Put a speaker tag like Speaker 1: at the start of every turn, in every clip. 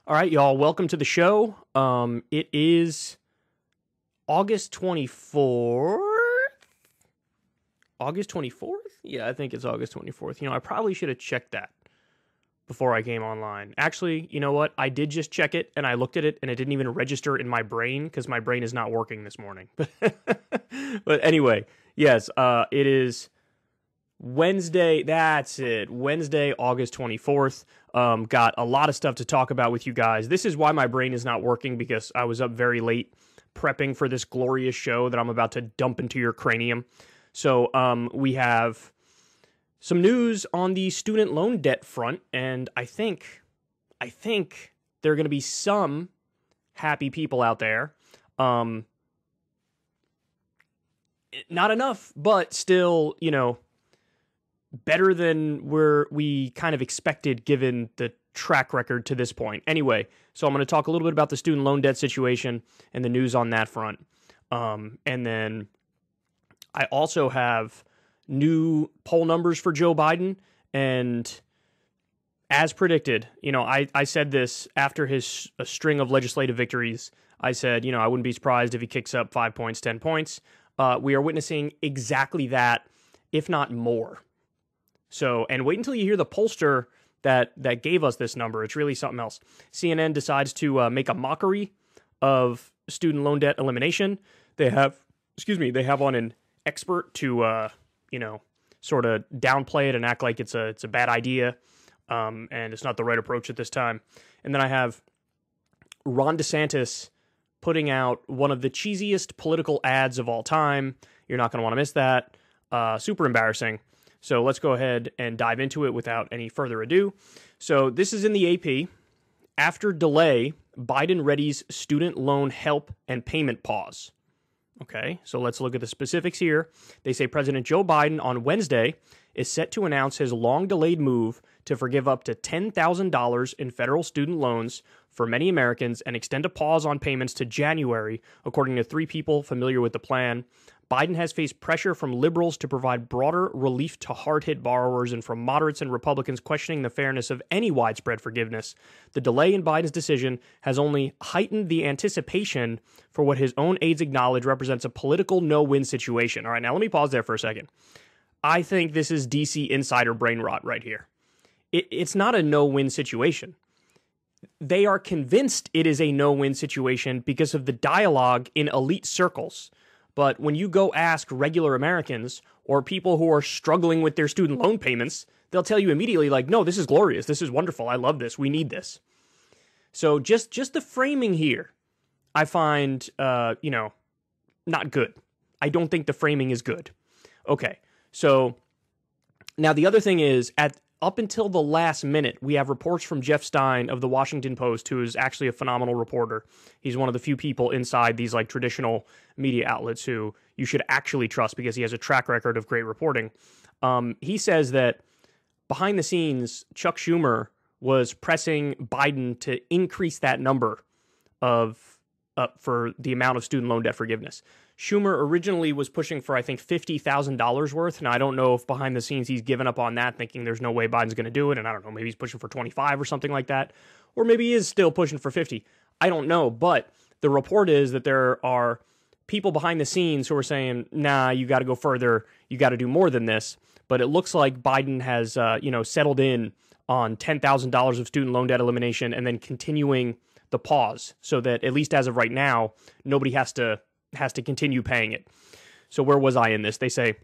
Speaker 1: All right, y'all, welcome to the show. It is August 24th? August 24th? Yeah, I think it's August 24th. I probably should have checked that before I came online. Actually, you know what? I did just check it, and I looked at it, and it didn't even register in my brain because my brain is not working this morning. But anyway, yes, it is Wednesday. That's it. Wednesday, August 24th. Got a lot of stuff to talk about with you guys. This is why my brain is not working, because I was up very late prepping for this glorious show that I'm about to dump into your cranium. So we have some news on the student loan debt front, and I think there are going to be some happy people out there. Not enough, but still, better than we kind of expected given the track record to this point. Anyway, so I'm going to talk a little bit about the student loan debt situation and the news on that front. And then I also have new poll numbers for Joe Biden. And as predicted, I said this after a string of legislative victories. I said, I wouldn't be surprised if he kicks up 5 points, 10 points. We are witnessing exactly that, if not more. So, and wait until you hear the pollster that gave us this number. It's really something else. CNN decides to make a mockery of student loan debt elimination. They have on an expert to, sort of downplay it and act like it's a bad idea, and it's not the right approach at this time. And then I have Ron DeSantis putting out one of the cheesiest political ads of all time. You're not going to want to miss that. Super embarrassing. So let's go ahead and dive into it without any further ado. So this is in the AP. After delay, Biden readies student loan help and payment pause. Okay, so let's look at the specifics here. They say President Joe Biden on Wednesday is set to announce his long-delayed move to forgive up to $10,000 in federal student loans for many Americans and extend a pause on payments to January, according to three people familiar with the plan. Biden has faced pressure from liberals to provide broader relief to hard-hit borrowers and from moderates and Republicans questioning the fairness of any widespread forgiveness. The delay in Biden's decision has only heightened the anticipation for what his own aides acknowledge represents a political no-win situation. All right, now let me pause there for a second. I think this is DC insider brain rot right here. It's not a no-win situation. They are convinced it is a no-win situation because of the dialogue in elite circles. But when you go ask regular Americans or people who are struggling with their student loan payments, they'll tell you immediately, like, no, this is glorious. This is wonderful. I love this. We need this. So just the framing here, I find, not good. I don't think the framing is good. Okay, so now the other thing is, up until the last minute, we have reports from Jeff Stein of the Washington Post, who is actually a phenomenal reporter. He's one of the few people inside these traditional media outlets who you should actually trust because he has a track record of great reporting. He says that behind the scenes, Chuck Schumer was pressing Biden to increase that number for the amount of student loan debt forgiveness. Schumer originally was pushing for, I think, $50,000 worth. And I don't know if behind the scenes he's given up on that, thinking there's no way Biden's going to do it. And I don't know, maybe he's pushing for 25 or something like that. Or maybe he is still pushing for 50. I don't know. But the report is that there are people behind the scenes who are saying, nah, you got to go further. You got to do more than this. But it looks like Biden has, settled in on $10,000 of student loan debt elimination and then continuing the pause so that at least as of right now, nobody has to continue paying it. So where was I in this? They say,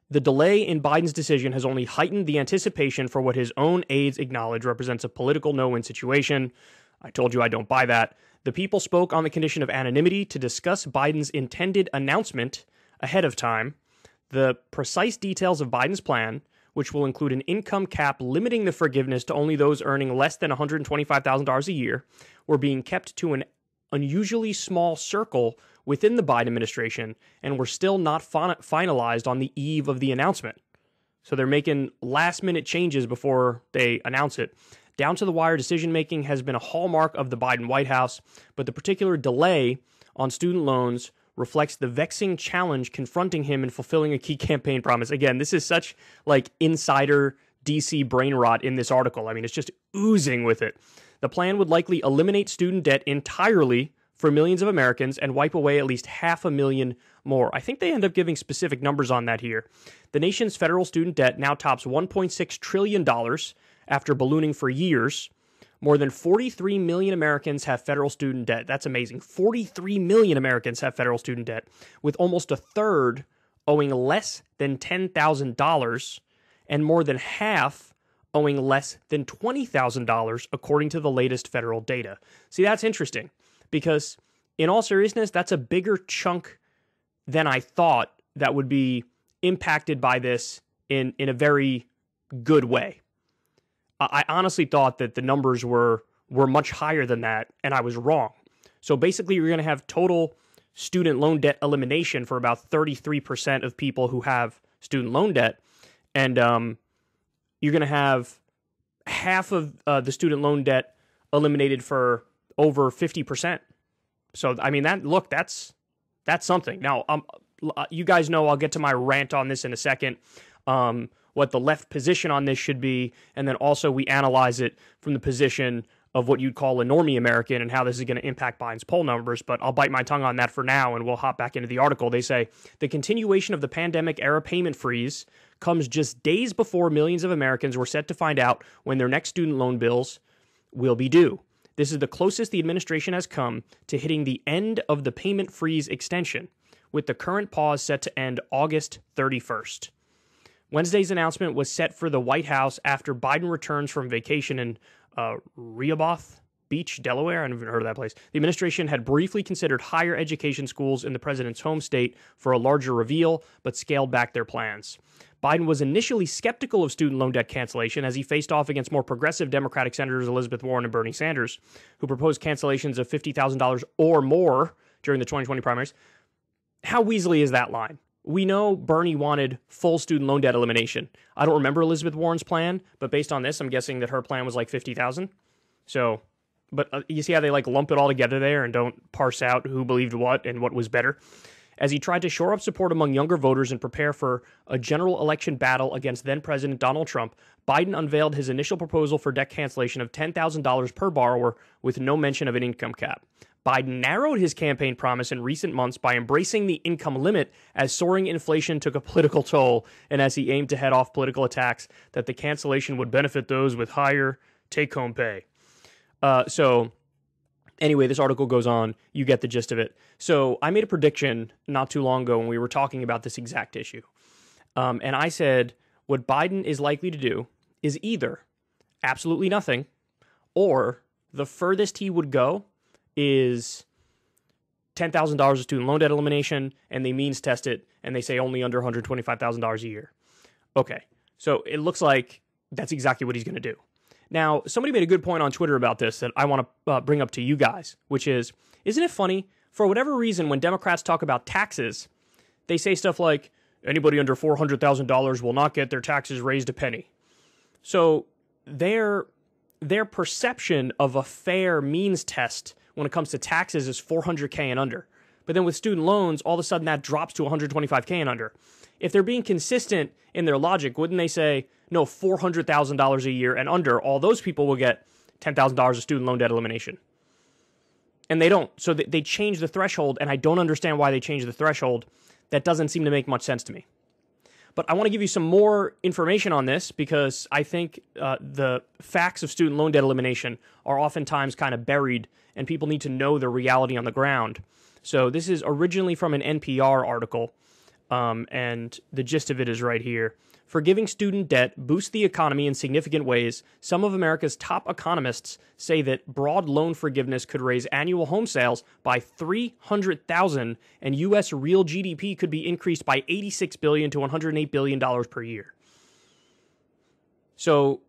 Speaker 1: the delay in Biden's decision has only heightened the anticipation for what his own aides acknowledge represents a political no-win situation. I told you I don't buy that. The people spoke on the condition of anonymity to discuss Biden's intended announcement ahead of time. The precise details of Biden's plan, which will include an income cap limiting the forgiveness to only those earning less than $125,000 a year, were being kept to an unusually small circle within the Biden administration and were still not finalized on the eve of the announcement. So they're making last-minute changes before they announce it. Down-to-the-wire decision-making has been a hallmark of the Biden White House, but the particular delay on student loans reflects the vexing challenge confronting him in fulfilling a key campaign promise. Again, this is such insider DC brain rot in this article. I mean, it's just oozing with it. The plan would likely eliminate student debt entirely for millions of Americans and wipe away at least 500,000 more. I think they end up giving specific numbers on that here. The nation's federal student debt now tops $1.6 trillion after ballooning for years. More than 43 million Americans have federal student debt. That's amazing. 43 million Americans have federal student debt, with almost a third owing less than $10,000 and more than half owing less than $20,000, according to the latest federal data. See, that's interesting because, in all seriousness, that's a bigger chunk than I thought that would be impacted by this in a very good way. I honestly thought that the numbers were much higher than that, and I was wrong. So basically, you're going to have total student loan debt elimination for about 33% of people who have student loan debt, and you're going to have half of the student loan debt eliminated for over 50%. So, I mean, that's something. Now, you guys know I'll get to my rant on this in a second, what the left position on this should be, and then also we analyze it from the position of what you'd call a normie American and how this is going to impact Biden's poll numbers, but I'll bite my tongue on that for now, and we'll hop back into the article. They say, the continuation of the pandemic-era payment freeze comes just days before millions of Americans were set to find out when their next student loan bills will be due. This is the closest the administration has come to hitting the end of the payment freeze extension, with the current pause set to end August 31st. Wednesday's announcement was set for the White House after Biden returns from vacation in Rehoboth Beach, Delaware. I haven't heard of that place. The administration had briefly considered higher education schools in the president's home state for a larger reveal, but scaled back their plans. Biden was initially skeptical of student loan debt cancellation as he faced off against more progressive Democratic Senators Elizabeth Warren and Bernie Sanders, who proposed cancellations of $50,000 or more during the 2020 primaries. How weaselly is that line? We know Bernie wanted full student loan debt elimination. I don't remember Elizabeth Warren's plan, but based on this, I'm guessing that her plan was like $50,000. So, but you see how they like lump it all together there and don't parse out who believed what and what was better? As he tried to shore up support among younger voters and prepare for a general election battle against then-President Donald Trump, Biden unveiled his initial proposal for debt cancellation of $10,000 per borrower with no mention of an income cap. Biden narrowed his campaign promise in recent months by embracing the income limit as soaring inflation took a political toll and as he aimed to head off political attacks that the cancellation would benefit those with higher take-home pay. So anyway, this article goes on. You get the gist of it. So I made a prediction not too long ago when we were talking about this exact issue. And I said what Biden is likely to do is either absolutely nothing or the furthest he would go is $10,000 of student loan debt elimination, and they means test it, and they say only under $125,000 a year. Okay, so it looks like that's exactly what he's going to do. Now, somebody made a good point on Twitter about this that I want to bring up to you guys, which is, isn't it funny, for whatever reason, when Democrats talk about taxes, they say stuff like, anybody under $400,000 will not get their taxes raised a penny. So their perception of a fair means test when it comes to taxes is $400K and under. But then with student loans, all of a sudden that drops to $125K and under. If they're being consistent in their logic, wouldn't they say, no, $400,000 a year and under, all those people will get $10,000 of student loan debt elimination? And they don't. So they change the threshold, and I don't understand why they change the threshold. That doesn't seem to make much sense to me. But I want to give you some more information on this because I think the facts of student loan debt elimination are oftentimes kind of buried and people need to know the reality on the ground. So this is originally from an NPR article, and the gist of it is right here. Forgiving student debt boosts the economy in significant ways. Some of America's top economists say that broad loan forgiveness could raise annual home sales by $300,000, and U.S. real GDP could be increased by $86 billion to $108 billion per year. So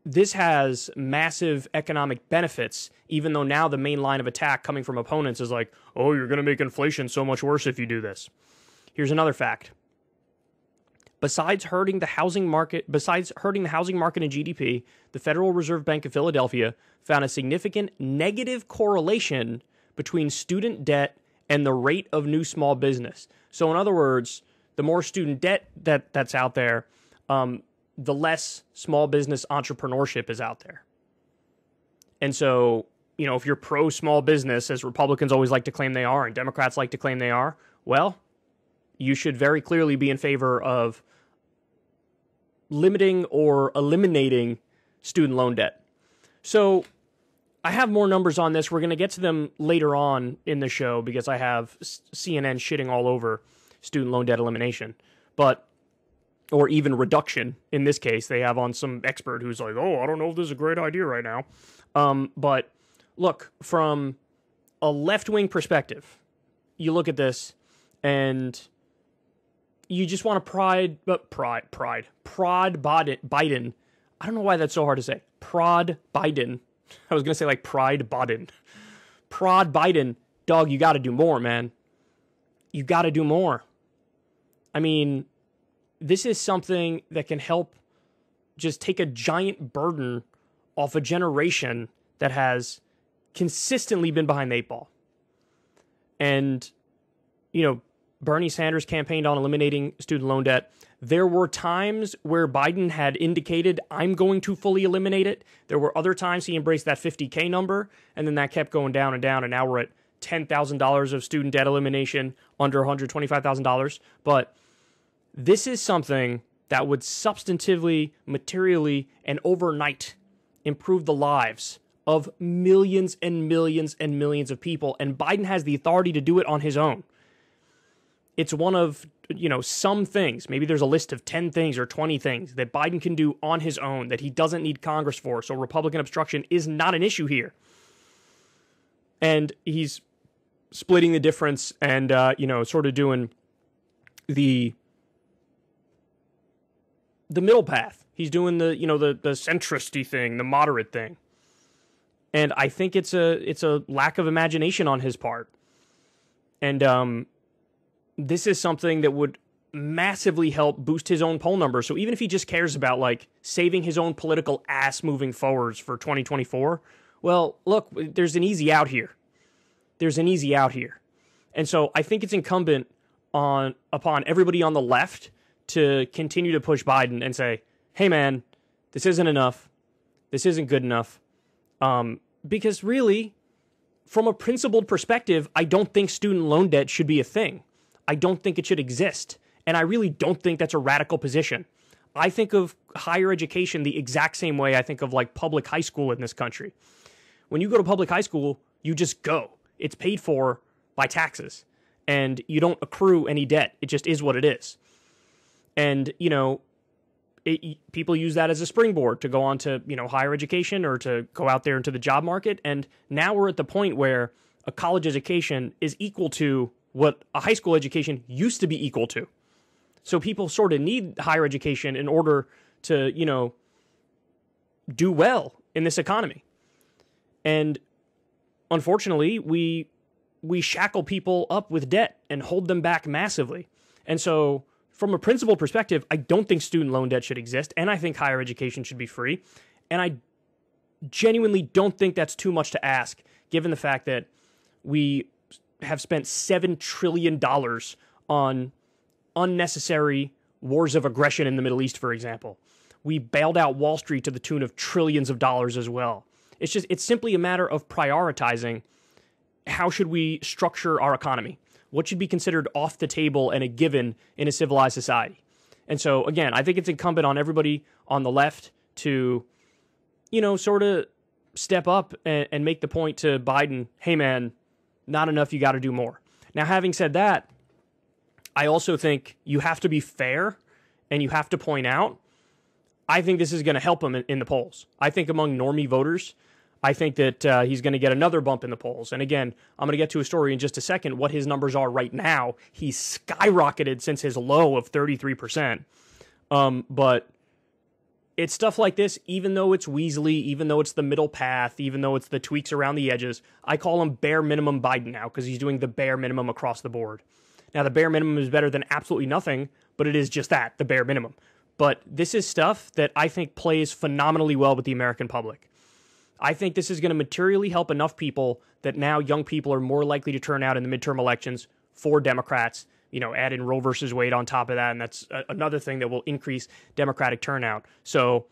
Speaker 1: this has massive economic benefits, even though now the main line of attack coming from opponents is like, oh, you're going to make inflation so much worse if you do this. Here's another fact. Besides hurting the housing market and GDP, the Federal Reserve Bank of Philadelphia found a significant negative correlation between student debt and the rate of new small business. So in other words, the more student debt that's out there, the less small business entrepreneurship is out there. And so, if you're pro small business, as Republicans always like to claim they are, and Democrats like to claim they are, well, you should very clearly be in favor of limiting or eliminating student loan debt. So I have more numbers on this. We're going to get to them later on in the show because I have CNN shitting all over student loan debt elimination, or even reduction. In this case, they have on some expert who's like, oh, I don't know if this is a great idea right now. But look, from a left-wing perspective, you look at this and you just want to prod Biden. I don't know why that's so hard to say. Prod Biden. I was going to say like Pride Biden. Prod Biden. Dog, you got to do more, man. You got to do more. I mean, this is something that can help just take a giant burden off a generation that has consistently been behind the eight ball. And, Bernie Sanders campaigned on eliminating student loan debt. There were times where Biden had indicated, I'm going to fully eliminate it. There were other times he embraced that $50K number, and then that kept going down and down, and now we're at $10,000 of student debt elimination, under $125,000. But this is something that would substantively, materially, and overnight improve the lives of millions and millions and millions of people, and Biden has the authority to do it on his own. It's one of, some things, maybe there's a list of 10 things or 20 things that Biden can do on his own that he doesn't need Congress for, so Republican obstruction is not an issue here. And he's splitting the difference and, sort of doing the middle path. He's doing the centrist-y thing, the moderate thing. And I think it's a lack of imagination on his part. And this is something that would massively help boost his own poll numbers. So even if he just cares about like saving his own political ass moving forwards for 2024, well, look, there's an easy out here. And so I think it's incumbent upon everybody on the left to continue to push Biden and say, hey man, this isn't enough. This isn't good enough. Because really, from a principled perspective, I don't think student loan debt should be a thing. I don't think it should exist. And I really don't think that's a radical position. I think of higher education the exact same way I think of like public high school in this country. When you go to public high school, you just go. It's paid for by taxes. And you don't accrue any debt. It just is what it is. And, people use that as a springboard to go on to, higher education or to go out there into the job market. And now we're at the point where a college education is equal to what a high school education used to be equal to. So people sort of need higher education in order to, do well in this economy. And unfortunately, we shackle people up with debt and hold them back massively. And so from a principled perspective, I don't think student loan debt should exist, and I think higher education should be free. And I genuinely don't think that's too much to ask, given the fact that we have spent $7 trillion on unnecessary wars of aggression in the Middle East, for example. We bailed out Wall Street to the tune of trillions of dollars as well. It's simply a matter of prioritizing how should we structure our economy. What should be considered off the table and a given in a civilized society? And so, again, I think it's incumbent on everybody on the left to, sort of step up and make the point to Biden, hey, man, not enough, you got to do more. Now, having said that, I also think you have to be fair and you have to point out, I think this is going to help him in the polls. I think among normie voters, I think that he's going to get another bump in the polls. And again, I'm going to get to a story in just a second, what his numbers are right now. He's skyrocketed since his low of 33%. But it's stuff like this, even though it's Weasley, even though it's the middle path, even though it's the tweaks around the edges, I call him bare minimum Biden now because he's doing the bare minimum across the board. Now, the bare minimum is better than absolutely nothing, but it is just that, the bare minimum. But this is stuff that I think plays phenomenally well with the American public. I think this is going to materially help enough people that now young people are more likely to turn out in the midterm elections for Democrats. Add in Roe versus Wade on top of that, and that's another thing that will increase Democratic turnout. So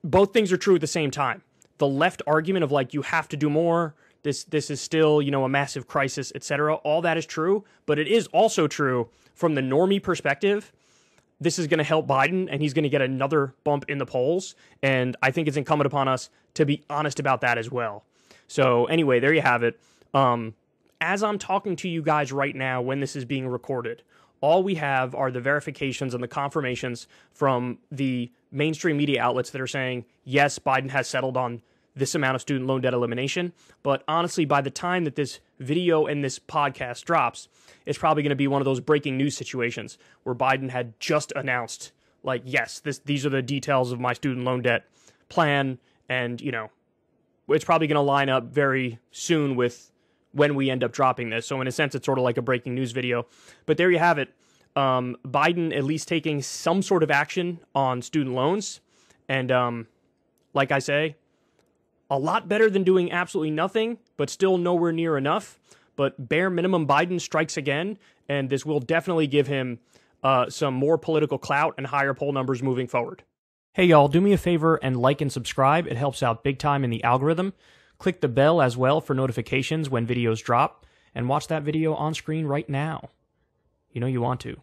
Speaker 1: both things are true at the same time. the left argument of like, you have to do more, this is still, you know, a massive crisis, etc. All that is true, but it is also true from the normie perspective. This is going to help Biden, and he's going to get another bump in the polls, and I think it's incumbent upon us to be honest about that as well. So anyway, there you have it. As I'm talking to you guys right now when this is being recorded, all we have are the verifications and the confirmations from the mainstream media outlets that are saying, yes, Biden has settled on this amount of student loan debt elimination. But honestly, by the time that this video and this podcast drops, it's probably going to be one of those breaking news situations where Biden had just announced, like, yes, these are the details of my student loan debt plan. And, you know, it's probably going to line up very soon with when we end up dropping this. So in a sense, it's sort of like a breaking news video. But there you have it. Biden at least taking some sort of action on student loans. And like I say, a lot better than doing absolutely nothing, but still nowhere near enough. But bare minimum, Biden strikes again, and this will definitely give him some more political clout and higher poll numbers moving forward. Hey, y'all, do me a favor and like and subscribe. It helps out big time in the algorithm. Click the bell as well for notifications when videos drop, and watch that video on screen right now. You know you want to.